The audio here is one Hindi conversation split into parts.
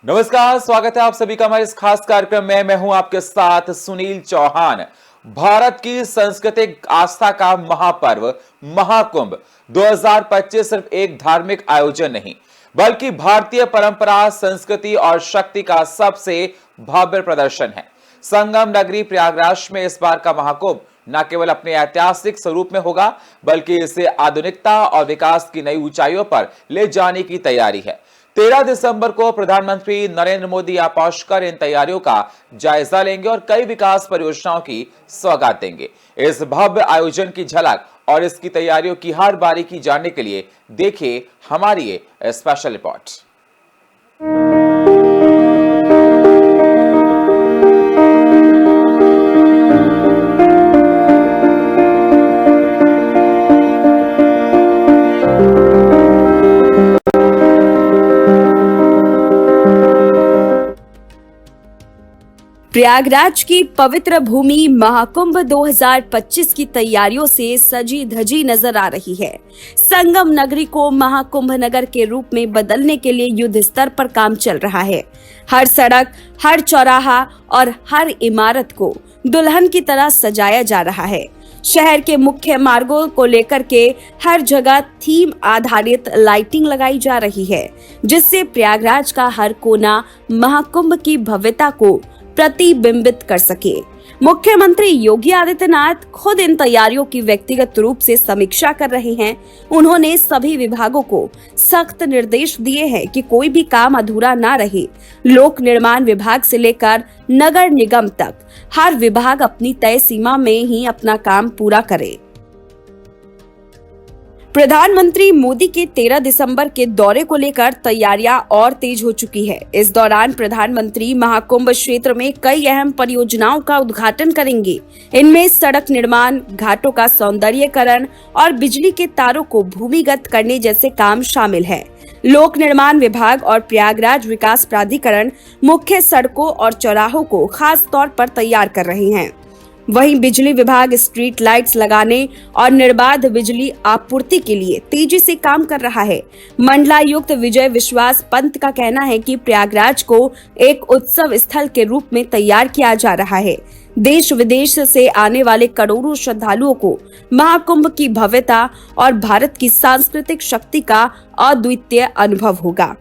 नमस्कार, स्वागत है आप सभी का हमारे इस खास कार्यक्रम में। मैं हूं आपके साथ सुनील चौहान। भारत की सांस्कृतिक आस्था का महापर्व महाकुंभ 2025 सिर्फ एक धार्मिक आयोजन नहीं, बल्कि भारतीय परंपरा, संस्कृति और शक्ति का सबसे भव्य प्रदर्शन है। संगम नगरी प्रयागराज में इस बार का महाकुंभ न केवल अपने ऐतिहासिक स्वरूप में होगा, बल्कि इसे आधुनिकता और विकास की नई ऊंचाइयों पर ले जाने की तैयारी है। 13 दिसंबर को प्रधानमंत्री नरेंद्र मोदी यहाँ पहुंचकर इन तैयारियों का जायजा लेंगे और कई विकास परियोजनाओं की सौगात देंगे। इस भव्य आयोजन की झलक और इसकी तैयारियों की हर बारीकी जानने के लिए देखिए हमारी ये स्पेशल रिपोर्ट। प्रयागराज की पवित्र भूमि महाकुंभ 2025 की तैयारियों से सजी धजी नजर आ रही है। संगम नगरी को महाकुंभ नगर के रूप में बदलने के लिए युद्ध स्तर पर काम चल रहा है। हर सड़क, हर चौराहा और हर इमारत को दुल्हन की तरह सजाया जा रहा है। शहर के मुख्य मार्गों को लेकर के हर जगह थीम आधारित लाइटिंग लगाई जा रही है, जिससे प्रयागराज का हर कोना महाकुंभ की भव्यता को प्रतिबिंबित कर सके। मुख्यमंत्री योगी आदित्यनाथ खुद इन तैयारियों की व्यक्तिगत रूप से समीक्षा कर रहे हैं। उन्होंने सभी विभागों को सख्त निर्देश दिए हैं कि कोई भी काम अधूरा ना रहे। लोक निर्माण विभाग से लेकर नगर निगम तक हर विभाग अपनी तय सीमा में ही अपना काम पूरा करे। प्रधानमंत्री मोदी के 13 दिसंबर के दौरे को लेकर तैयारियां और तेज हो चुकी है। इस दौरान प्रधानमंत्री महाकुंभ क्षेत्र में कई अहम परियोजनाओं का उद्घाटन करेंगे। इनमें सड़क निर्माण, घाटों का सौंदर्यीकरण और बिजली के तारों को भूमिगत करने जैसे काम शामिल हैं। लोक निर्माण विभाग और प्रयागराज विकास प्राधिकरण मुख्य सड़कों और चौराहों को खास तौर पर तैयार कर रहे हैं। वहीं बिजली विभाग स्ट्रीट लाइट्स लगाने और निर्बाध बिजली आपूर्ति के लिए तेजी से काम कर रहा है। मंडलायुक्त विजय विश्वास पंत का कहना है कि प्रयागराज को एक उत्सव स्थल के रूप में तैयार किया जा रहा है। देश विदेश से आने वाले करोड़ों श्रद्धालुओं को महाकुंभ की भव्यता और भारत की सांस्कृतिक शक्ति का अद्वितीय अनुभव होगा।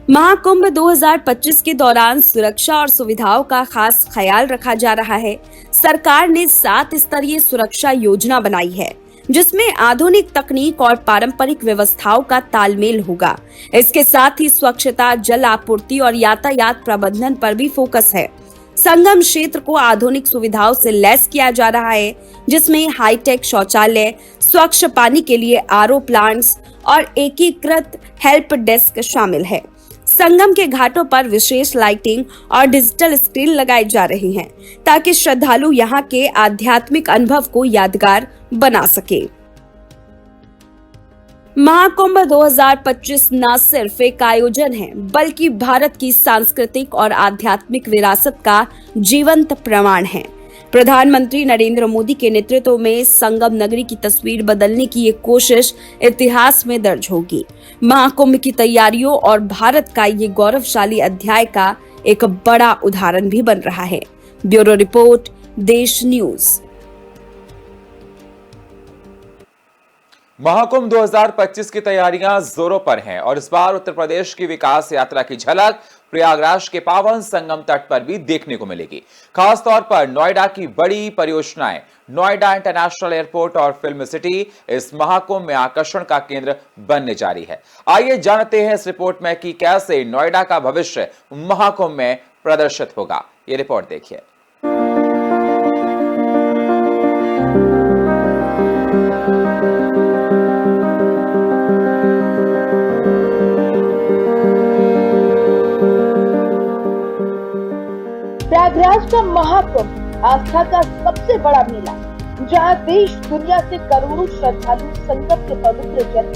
महाकुंभ 2025 के दौरान सुरक्षा और सुविधाओं का खास ख्याल रखा जा रहा है। सरकार ने 7 स्तरीय सुरक्षा योजना बनाई है, जिसमें आधुनिक तकनीक और पारंपरिक व्यवस्थाओं का तालमेल होगा। इसके साथ ही स्वच्छता, जल आपूर्ति और यातायात प्रबंधन पर भी फोकस है। संगम क्षेत्र को आधुनिक सुविधाओं से लैस किया जा रहा है, जिसमें हाईटेक शौचालय, स्वच्छ पानी के लिए आरओ प्लांट्स और एकीकृत हेल्प डेस्क शामिल है। संगम के घाटों पर विशेष लाइटिंग और डिजिटल स्क्रीन लगाई जा रही हैं, ताकि श्रद्धालु यहां के आध्यात्मिक अनुभव को यादगार बना सके। महाकुंभ 2025 न सिर्फ एक आयोजन है, बल्कि भारत की सांस्कृतिक और आध्यात्मिक विरासत का जीवंत प्रमाण है। प्रधानमंत्री नरेंद्र मोदी के नेतृत्व में संगम नगरी की तस्वीर बदलने की ये कोशिश इतिहास में दर्ज होगी। महाकुंभ की तैयारियों और भारत का ये गौरवशाली अध्याय का एक बड़ा उदाहरण भी बन रहा है। ब्यूरो रिपोर्ट, देश न्यूज। महाकुंभ 2025 की तैयारियां जोरों पर हैं और इस बार उत्तर प्रदेश की विकास यात्रा की झलक प्रयागराज के पावन संगम तट पर भी देखने को मिलेगी। खास तौर पर नोएडा की बड़ी परियोजनाएं, नोएडा इंटरनेशनल एयरपोर्ट और फिल्म सिटी इस महाकुंभ में आकर्षण का केंद्र बनने जा रही है। आइए जानते हैं इस रिपोर्ट में कि कैसे नोएडा का भविष्य महाकुंभ में प्रदर्शित होगा। ये रिपोर्ट देखिए। प्रयागराज का महाकुंभ आस्था का सबसे बड़ा मेला, जहां देश दुनिया से करोड़ों श्रद्धालु संगम के पवित्र जल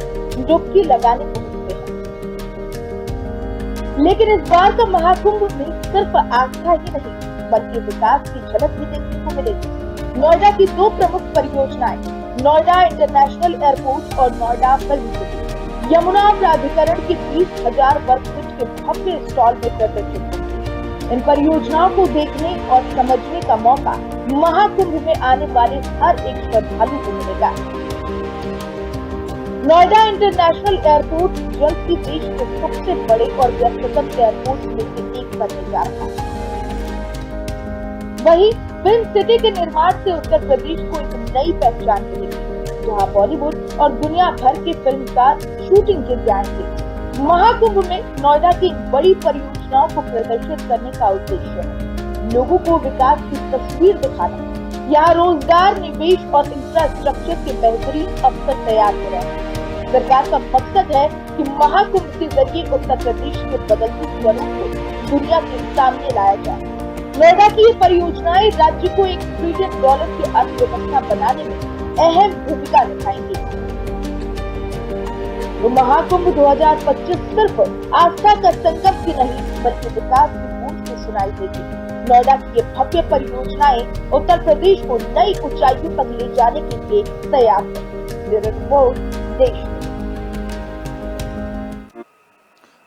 डुबकी लगाने पहुंचते हैं। लेकिन इस बार का महाकुंभ में सिर्फ आस्था ही नहीं, बल्कि विकास की झलक भी देखने को मिलेगी। नोएडा की दो प्रमुख परियोजनाएं, नोएडा इंटरनेशनल एयरपोर्ट और नोएडा फिल्म सिटी, यमुना प्राधिकरण के 20,000 वर्ग फीट के भव्य स्टॉल में प्रदर्शित होंगे। इन परियोजनाओं को देखने और समझने का मौका महाकुंभ में आने वाले हर एक श्रद्धालु को मिलेगा। नोएडा इंटरनेशनल एयरपोर्ट जल्द ही देश के सबसे बड़े और व्यस्ततम एयरपोर्ट में से एक बनने जा रहा है। वहीं फिल्म सिटी के निर्माण से उत्तर प्रदेश को एक नई पहचान मिलेगी, जहां बॉलीवुड और दुनिया भर के फिल्मकार शूटिंग के लिए आएंगे। महाकुंभ में नोएडा की बड़ी परियोजनाओं को प्रदर्शित करने का उद्देश्य है लोगों को विकास की तस्वीर दिखाना, यहाँ रोजगार, निवेश और इंफ्रास्ट्रक्चर के बेहतरीन अवसर तैयार हो रहे हैं। सरकार का मकसद है कि महाकुंभ के जरिए उत्तर प्रदेश के बदलते स्वरूप को दुनिया के सामने लाया जाए। नोएडा की ये परियोजनाएं राज्य को $1 ट्रिलियन की अर्थव्यवस्था बनाने में अहम भूमिका निभाएंगी। तो महाकुंभ 2025 सिर्फ आस्था का संकल्प ही नहीं बल्कि विकास की गूंज भी सुनाई देगी। नोएडा की ये भव्य परियोजनाएं उत्तर प्रदेश को नई ऊंचाइयों तक ले जाने के लिए तैयार है। ब्यूरो रिपोर्ट, देश।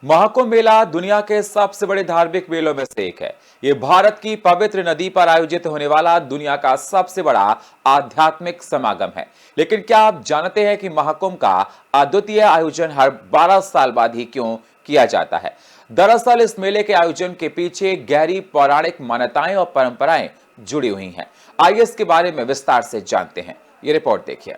महाकुंभ मेला दुनिया के सबसे बड़े धार्मिक मेलों में से एक है। ये भारत की पवित्र नदी पर आयोजित होने वाला दुनिया का सबसे बड़ा आध्यात्मिक समागम है। लेकिन क्या आप जानते हैं कि महाकुंभ का अद्वितीय आयोजन हर 12 साल बाद ही क्यों किया जाता है? दरअसल इस मेले के आयोजन के पीछे गहरी पौराणिक मान्यताएं और परंपराएं जुड़ी हुई हैं। आइए इसके बारे में विस्तार से जानते हैं। ये रिपोर्ट देखिए।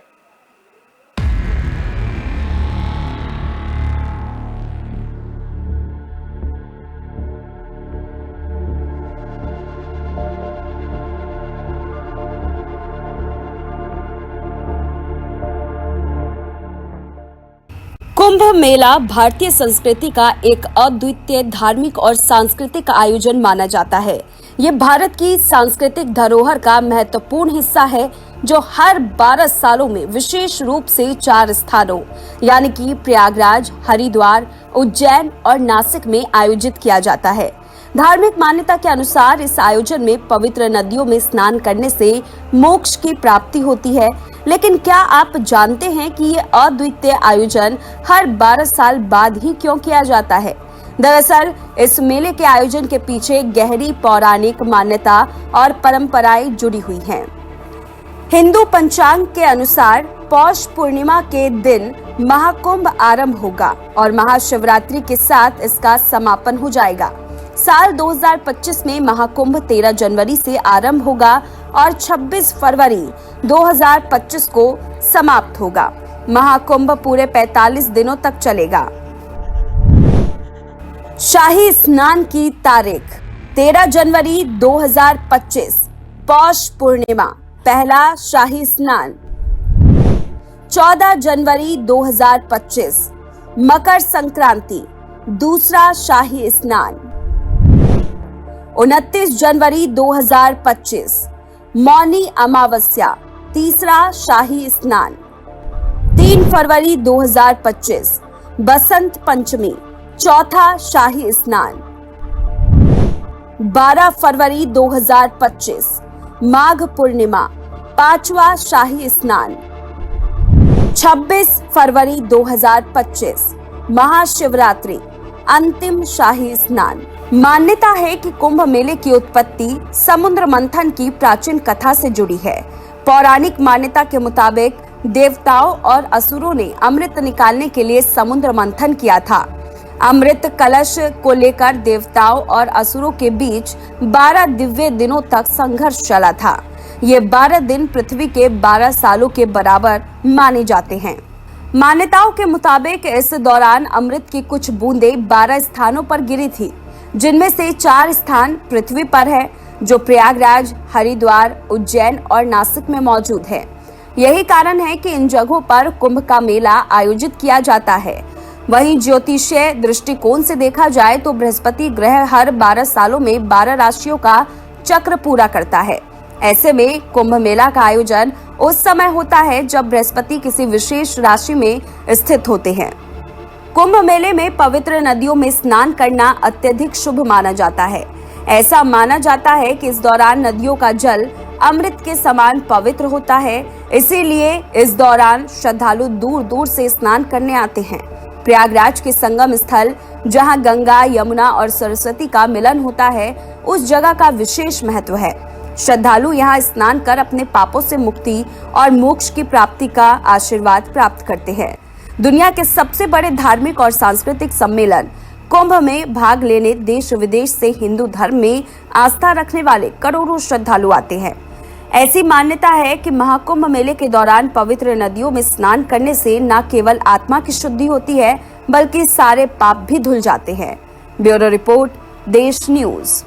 कुंभ मेला भारतीय संस्कृति का एक अद्वितीय धार्मिक और सांस्कृतिक आयोजन माना जाता है। ये भारत की सांस्कृतिक धरोहर का महत्वपूर्ण हिस्सा है जो हर 12 सालों में विशेष रूप से 4 स्थानों यानी कि प्रयागराज, हरिद्वार, उज्जैन और नासिक में आयोजित किया जाता है। धार्मिक मान्यता के अनुसार इस आयोजन में पवित्र नदियों में स्नान करने से मोक्ष की प्राप्ति होती है। लेकिन क्या आप जानते हैं कि ये अद्वितीय आयोजन हर 12 साल बाद ही क्यों किया जाता है? दरअसल इस मेले के आयोजन के पीछे गहरी पौराणिक मान्यता और परंपराएं जुड़ी हुई हैं। हिंदू पंचांग के अनुसार पौष पूर्णिमा के दिन महाकुंभ आरंभ होगा और महाशिवरात्रि के साथ इसका समापन हो जाएगा। साल 2025 में महाकुंभ 13 जनवरी से आरंभ होगा और 26 फरवरी 2025 को समाप्त होगा। महाकुंभ पूरे 45 दिनों तक चलेगा। शाही स्नान की तारीख 13 जनवरी 2025 पौष पूर्णिमा पहला शाही स्नान। 14 जनवरी 2025 मकर संक्रांति दूसरा शाही स्नान। 29 जनवरी 2025 मौनी अमावस्या तीसरा शाही स्नान। 3 फरवरी 2025 बसंत पंचमी चौथा शाही स्नान। 12 फरवरी 2025 माघ पूर्णिमा पांचवा शाही स्नान। 26 फरवरी 2025 महाशिवरात्रि अंतिम शाही स्नान। मान्यता है कि कुंभ मेले की उत्पत्ति समुद्र मंथन की प्राचीन कथा से जुड़ी है। पौराणिक मान्यता के मुताबिक देवताओं और असुरों ने अमृत निकालने के लिए समुद्र मंथन किया था। अमृत कलश को लेकर देवताओं और असुरों के बीच 12 दिव्य दिनों तक संघर्ष चला था। ये 12 दिन पृथ्वी के 12 सालों के बराबर माने जाते हैं। मान्यताओं के मुताबिक इस दौरान अमृत की कुछ बूंदें 12 स्थानों पर गिरी थी, जिनमें से 4 स्थान पृथ्वी पर है जो प्रयागराज, हरिद्वार, उज्जैन और नासिक में मौजूद है। यही कारण है कि इन जगहों पर कुंभ का मेला आयोजित किया जाता है। वहीं ज्योतिषीय दृष्टिकोण से देखा जाए तो बृहस्पति ग्रह हर 12 सालों में 12 राशियों का चक्र पूरा करता है। ऐसे में कुंभ मेला का आयोजन उस समय होता है जब बृहस्पति किसी विशेष राशि में स्थित होते हैं। कुंभ मेले में पवित्र नदियों में स्नान करना अत्यधिक शुभ माना जाता है। ऐसा माना जाता है कि इस दौरान नदियों का जल अमृत के समान पवित्र होता है, इसीलिए इस दौरान श्रद्धालु दूर दूर से स्नान करने आते हैं। प्रयागराज के संगम स्थल जहां गंगा, यमुना और सरस्वती का मिलन होता है, उस जगह का विशेष महत्व है। श्रद्धालु यहां स्नान कर अपने पापों से मुक्ति और मोक्ष की प्राप्ति का आशीर्वाद प्राप्त करते हैं। दुनिया के सबसे बड़े धार्मिक और सांस्कृतिक सम्मेलन कुंभ में भाग लेने देश विदेश से हिंदू धर्म में आस्था रखने वाले करोड़ों श्रद्धालु आते हैं। ऐसी मान्यता है कि महाकुंभ मेले के दौरान पवित्र नदियों में स्नान करने से न केवल आत्मा की शुद्धि होती है, बल्कि सारे पाप भी धुल जाते हैं। ब्यूरो रिपोर्ट, देश न्यूज।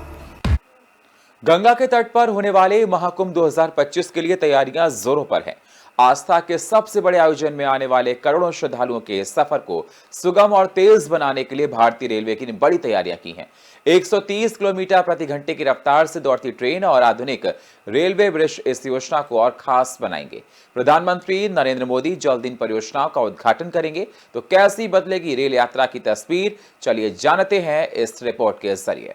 गंगा के तट पर होने वाले महाकुंभ 2025 के लिए तैयारियां जोरों पर हैं। आस्था के सबसे बड़े आयोजन में आने वाले करोड़ों श्रद्धालुओं के सफर को सुगम और तेज बनाने के लिए भारतीय रेलवे की बड़ी तैयारियां की हैं। 130 किलोमीटर प्रति घंटे की रफ्तार से दौड़ती ट्रेन और आधुनिक रेलवे ब्रिज इस योजना को और खास बनाएंगे। प्रधानमंत्री नरेंद्र मोदी जल्द इन परियोजनाओं का उद्घाटन करेंगे। तो कैसी बदलेगी रेल यात्रा की तस्वीर, चलिए जानते हैं इस रिपोर्ट के जरिए।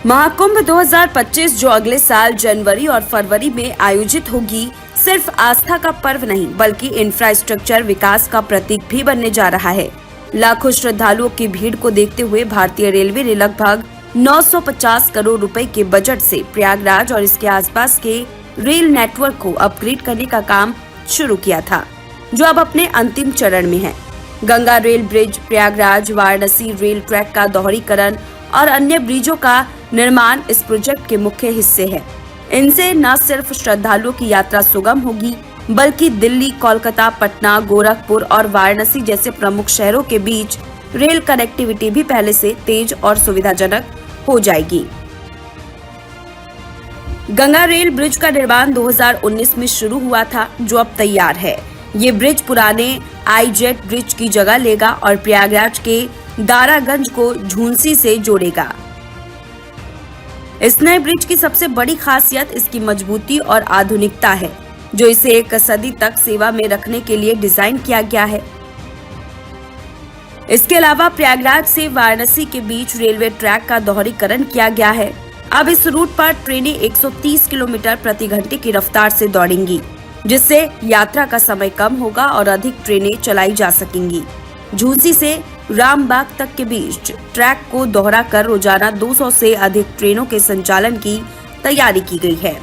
महाकुंभ 2025 जो अगले साल जनवरी और फरवरी में आयोजित होगी, सिर्फ आस्था का पर्व नहीं बल्कि इंफ्रास्ट्रक्चर विकास का प्रतीक भी बनने जा रहा है। लाखों श्रद्धालुओं की भीड़ को देखते हुए भारतीय रेलवे ने लगभग 950 करोड़ रुपए के बजट से प्रयागराज और इसके आसपास के रेल नेटवर्क को अपग्रेड करने का काम शुरू किया था, जो अब अपने अंतिम चरण में है। Ganga rail bridge, Prayagraj Varanasi rail track का दोहरीकरण और अन्य ब्रिजों का निर्माण इस प्रोजेक्ट के मुख्य हिस्से हैं। इनसे न सिर्फ श्रद्धालुओं की यात्रा सुगम होगी, बल्कि दिल्ली, कोलकाता, पटना, गोरखपुर और वाराणसी जैसे प्रमुख शहरों के बीच रेल कनेक्टिविटी भी पहले से तेज और सुविधाजनक हो जाएगी। गंगा रेल ब्रिज का निर्माण 2019 में शुरू हुआ था, जो अब तैयार है। ये ब्रिज पुराने आईजेट ब्रिज की जगह लेगा और प्रयागराज के दारागंज को झुंसी से जोड़ेगा। इस नए ब्रिज की सबसे बड़ी खासियत इसकी मजबूती और आधुनिकता है, जो इसे एक सदी तक सेवा में रखने के लिए डिजाइन किया गया है। इसके अलावा प्रयागराज से वाराणसी के बीच रेलवे ट्रैक का दोहरीकरण किया गया है। अब इस रूट पर ट्रेनें 130 किलोमीटर प्रति घंटे की रफ्तार से दौड़ेंगी, जिससे यात्रा का समय कम होगा और अधिक ट्रेनें चलाई जा सकेंगी। झुंसी से रामबाग तक के बीच ट्रैक को दोहरा कर रोजाना 200 से अधिक ट्रेनों के संचालन की तैयारी की गई है।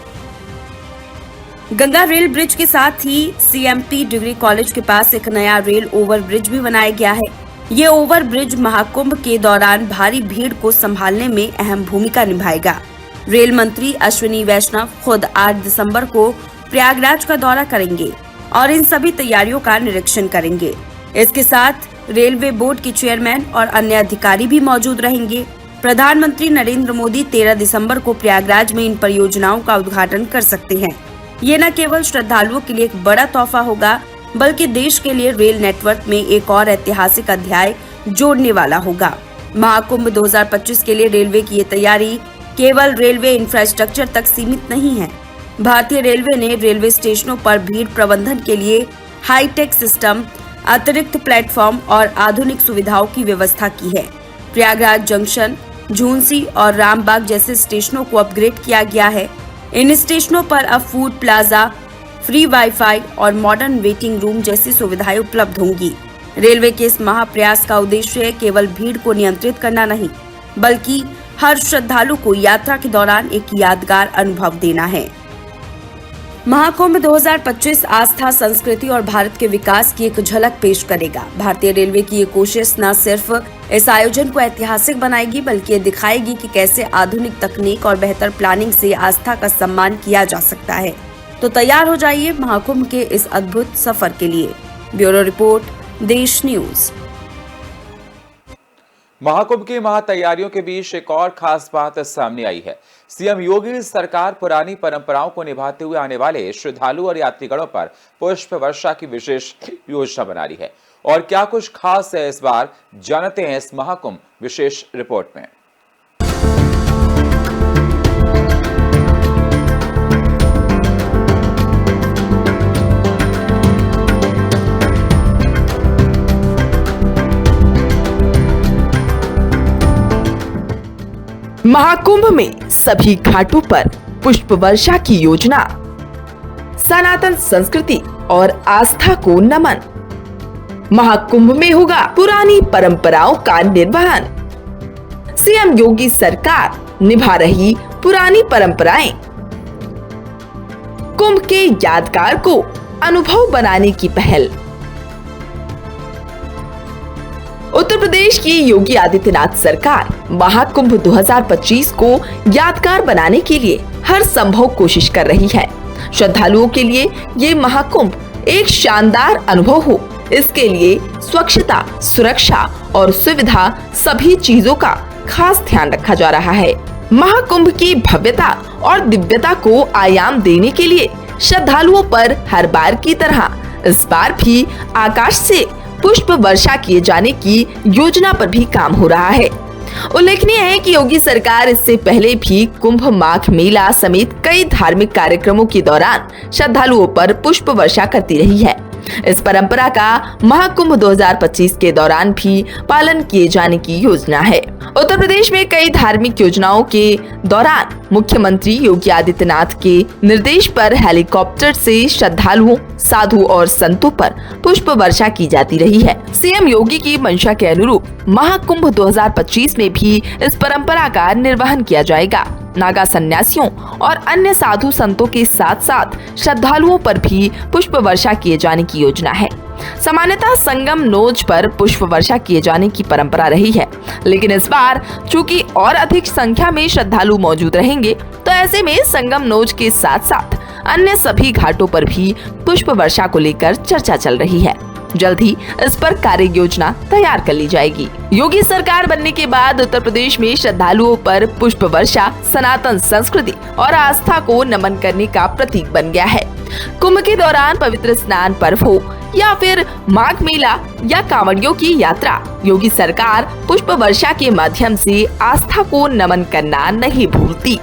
गंगा रेल ब्रिज के साथ ही CMT डिग्री कॉलेज के पास एक नया रेल ओवर ब्रिज भी बनाया गया है। ये ओवर ब्रिज महाकुंभ के दौरान भारी भीड़ को संभालने में अहम भूमिका निभाएगा। रेल मंत्री अश्विनी वैष्णव खुद 8 दिसंबर को प्रयागराज का दौरा करेंगे और इन सभी तैयारियों का निरीक्षण करेंगे। इसके साथ रेलवे बोर्ड के चेयरमैन और अन्य अधिकारी भी मौजूद रहेंगे। प्रधानमंत्री नरेंद्र मोदी 13 दिसंबर को प्रयागराज में इन परियोजनाओं का उद्घाटन कर सकते हैं। ये न केवल श्रद्धालुओं के लिए एक बड़ा तोहफा होगा, बल्कि देश के लिए रेल नेटवर्क में एक और ऐतिहासिक अध्याय जोड़ने वाला होगा। महाकुंभ 2025 के लिए रेलवे की ये तैयारी केवल रेलवे इंफ्रास्ट्रक्चर तक सीमित नहीं है। भारतीय रेलवे ने रेलवे स्टेशनों पर भीड़ प्रबंधन के लिए हाईटेक सिस्टम, अतिरिक्त प्लेटफॉर्म और आधुनिक सुविधाओं की व्यवस्था की है। प्रयागराज जंक्शन, झुंसी और रामबाग जैसे स्टेशनों को अपग्रेड किया गया है। इन स्टेशनों पर अब फूड प्लाजा, फ्री वाईफाई और मॉडर्न वेटिंग रूम जैसी सुविधाएं उपलब्ध होंगी। रेलवे के इस महाप्रयास का उद्देश्य केवल भीड़ को नियंत्रित करना नहीं, बल्कि हर श्रद्धालु को यात्रा के दौरान एक यादगार अनुभव देना है। महाकुंभ 2025 आस्था, संस्कृति और भारत के विकास की एक झलक पेश करेगा। भारतीय रेलवे की ये कोशिश न सिर्फ इस आयोजन को ऐतिहासिक बनाएगी, बल्कि ये दिखाएगी कि कैसे आधुनिक तकनीक और बेहतर प्लानिंग से आस्था का सम्मान किया जा सकता है। तो तैयार हो जाइए महाकुंभ के इस अद्भुत सफर के लिए। ब्यूरो रिपोर्ट, देश न्यूज। महाकुंभ की महातैयारियों के बीच एक और खास बात सामने आई है। सीएम योगी सरकार पुरानी परंपराओं को निभाते हुए आने वाले श्रद्धालु और यात्रीगणों पर पुष्प वर्षा की विशेष योजना बना रही है। और क्या कुछ खास है इस बार, जानते हैं इस महाकुंभ विशेष रिपोर्ट में। महाकुंभ में सभी घाटों पर पुष्प वर्षा की योजना। सनातन संस्कृति और आस्था को नमन। महाकुंभ में होगा पुरानी परंपराओं का निर्वहन। सीएम योगी सरकार निभा रही पुरानी परंपराएं। कुंभ के यादगार को अनुभव बनाने की पहल। उत्तर प्रदेश की योगी आदित्यनाथ सरकार महाकुंभ 2025 को यादगार बनाने के लिए हर संभव कोशिश कर रही है। श्रद्धालुओं के लिए ये महाकुंभ एक शानदार अनुभव हो, इसके लिए स्वच्छता, सुरक्षा और सुविधा सभी चीजों का खास ध्यान रखा जा रहा है। महाकुंभ की भव्यता और दिव्यता को आयाम देने के लिए श्रद्धालुओं पर हर बार की तरह इस बार भी आकाश से पुष्प वर्षा किए जाने की योजना पर भी काम हो रहा है। उल्लेखनीय है कि योगी सरकार इससे पहले भी कुंभ माघ मेला समेत कई धार्मिक कार्यक्रमों के दौरान श्रद्धालुओं पर पुष्प वर्षा करती रही है। इस परंपरा का महाकुंभ 2025 के दौरान भी पालन किए जाने की योजना है। उत्तर प्रदेश में कई धार्मिक योजनाओं के दौरान मुख्यमंत्री योगी आदित्यनाथ के निर्देश पर हेलीकॉप्टर से श्रद्धालुओं, साधु और संतों पर पुष्प वर्षा की जाती रही है। सीएम योगी की मंशा के अनुरूप महाकुंभ 2025 में भी इस परंपरा का निर्वहन किया जाएगा। नागा सन्यासियों और अन्य साधु संतों के साथ साथ श्रद्धालुओं पर भी पुष्प वर्षा किए जाने की योजना है। सामान्यतः संगम नोज पर पुष्प वर्षा किए जाने की परंपरा रही है, लेकिन इस बार चूंकि और अधिक संख्या में श्रद्धालु मौजूद रहेंगे, तो ऐसे में संगम नोज के साथ साथ अन्य सभी घाटों पर भी पुष्प वर्षा को लेकर चर्चा चल रही है। जल्द ही इस पर कार्य योजना तैयार कर ली जाएगी। योगी सरकार बनने के बाद उत्तर प्रदेश में श्रद्धालुओं पर पुष्प वर्षा सनातन संस्कृति और आस्था को नमन करने का प्रतीक बन गया है। कुंभ के दौरान पवित्र स्नान पर्व हो या फिर माघ मेला या कांवड़ियों की यात्रा, योगी सरकार पुष्प वर्षा के माध्यम से आस्था को नमन करना नहीं भूलती।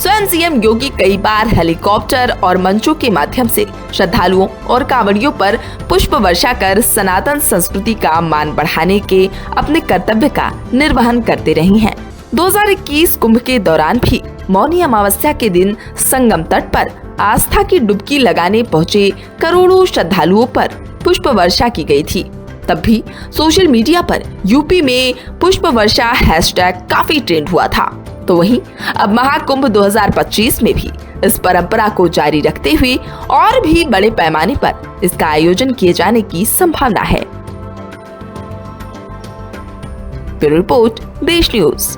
स्वयं सीएम योगी कई बार हेलीकॉप्टर और मंचों के माध्यम से श्रद्धालुओं और कांवड़ियों पर पुष्प वर्षा कर सनातन संस्कृति का मान बढ़ाने के अपने कर्तव्य का निर्वहन करते रही हैं। 2021 कुंभ के दौरान भी मौनी अमावस्या के दिन संगम तट पर आस्था की डुबकी लगाने पहुंचे करोड़ों श्रद्धालुओं पर पुष्प वर्षा की गई थी। तब भी सोशल मीडिया पर यूपी में पुष्प वर्षा हैशटैग काफी ट्रेंड हुआ था। तो वहीं अब महाकुंभ 2025 में भी इस परंपरा को जारी रखते हुए और भी बड़े पैमाने पर इसका आयोजन किए जाने की संभावना है। ब्यूरो रिपोर्ट, देश न्यूज।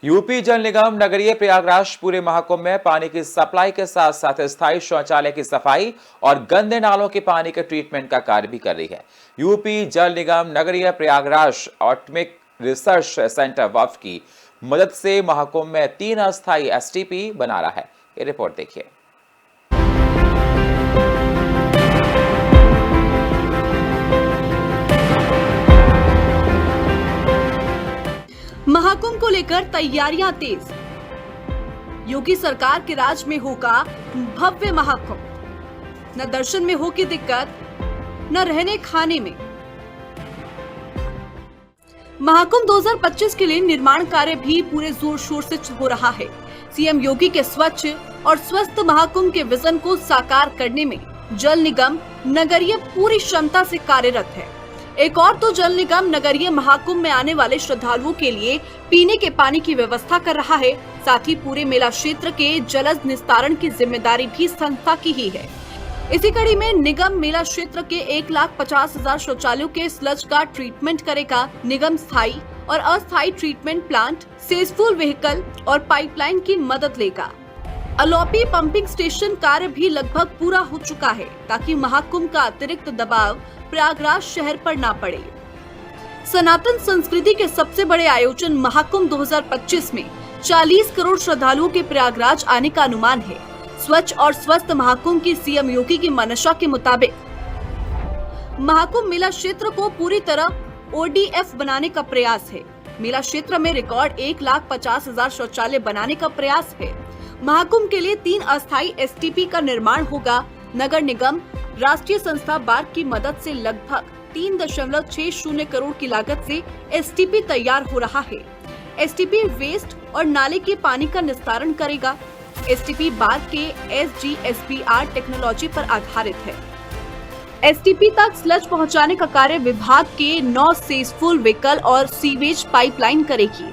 यूपी जल निगम नगरीय प्रयागराज पूरे महाकुंभ में पानी की सप्लाई के साथ साथ स्थायी शौचालय की सफाई और गंदे नालों के पानी के ट्रीटमेंट का कार्य भी कर रही है। यूपी जल निगम नगरीय Prayagraj atomic research centre Waqf की मदद से महाकुंभ में 3 अस्थायी एसटीपी बना रहा है। ये रिपोर्ट देखिए। महाकुंभ को लेकर तैयारियां तेज। योगी सरकार के राज में होगा भव्य महाकुंभ। न दर्शन में होगी दिक्कत, न रहने खाने में। महाकुंभ 2025 के लिए निर्माण कार्य भी पूरे जोर शोर से हो रहा है। सीएम योगी के स्वच्छ और स्वस्थ महाकुंभ के विजन को साकार करने में जल निगम नगरीय पूरी क्षमता से कार्यरत है। एक और तो जल निगम नगरीय महाकुंभ में आने वाले श्रद्धालुओं के लिए पीने के पानी की व्यवस्था कर रहा है। साथ ही पूरे मेला क्षेत्र के जलज निस्तारण की जिम्मेदारी भी संस्था की ही है। इसी कड़ी में निगम मेला क्षेत्र के 1,50,000 शौचालयों के स्लज का ट्रीटमेंट करेगा। निगम स्थायी और अस्थायी ट्रीटमेंट प्लांट, सेजफुल व्हीकल और पाइपलाइन की मदद लेगा। अलोपी पंपिंग स्टेशन कार्य भी लगभग पूरा हो चुका है, ताकि महाकुंभ का अतिरिक्त दबाव प्रयागराज शहर पर ना पड़े। सनातन संस्कृति के सबसे बड़े आयोजन महाकुंभ 2025 में 40 करोड़ श्रद्धालुओं के प्रयागराज आने का अनुमान है। स्वच्छ और स्वस्थ महाकुंभ की सीएम योगी की मंशा के मुताबिक महाकुंभ मेला क्षेत्र को पूरी तरह ओडीएफ बनाने का प्रयास है। मेला क्षेत्र में रिकॉर्ड 1,50,000 शौचालय बनाने का प्रयास है। महाकुंभ के लिए 3 अस्थायी एसटीपी का निर्माण होगा। नगर निगम राष्ट्रीय संस्था बार्क की मदद से लगभग 3.60 करोड़ की लागत से एसटीपी तैयार हो रहा है। एसटीपी वेस्ट और नाले के पानी का निस्तारण करेगा। एसटीपी बाग के SGSPR टेक्नोलॉजी पर आधारित है। एसटीपी तक स्लज पहुंचाने का कार्य विभाग के 9 सेसफुल व्हीकल और सीवेज पाइपलाइन करेगी।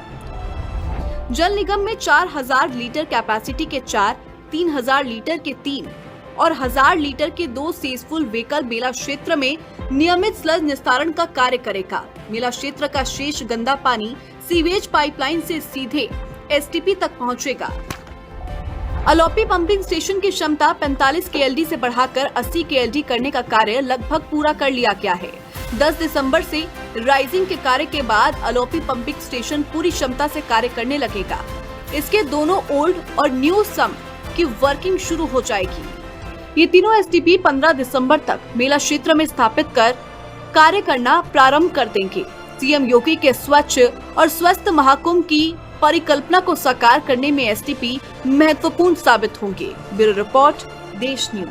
जल निगम में 4000 लीटर कैपेसिटी के 4, 3000 लीटर के 3 और 1000 लीटर के 2 सेसफुल व्हीकल मेला क्षेत्र में नियमित स्लज निस्तारण का कार्य करेगा। मेला क्षेत्र का शेष गंदा पानी सीवेज पाइपलाइन से सीधे एसटीपी तक पहुंचेगा। अलोपी पंपिंग स्टेशन की क्षमता 45 KLD से बढ़ाकर 80 KLD करने का कार्य लगभग पूरा कर लिया गया है। 10 दिसंबर से राइजिंग के कार्य के बाद अलोपी पंपिंग स्टेशन पूरी क्षमता से कार्य करने लगेगा। इसके दोनों ओल्ड और न्यू सम की वर्किंग शुरू हो जाएगी। ये तीनों एसटीपी 15 दिसंबर तक मेला क्षेत्र में स्थापित कर कार्य करना प्रारंभ कर देंगे। सीएम योगी के स्वच्छ और स्वस्थ महाकुंभ की परिकल्पना को साकार करने में एसटीपी महत्वपूर्ण साबित होंगे। ब्यूरो रिपोर्ट, देश न्यूज।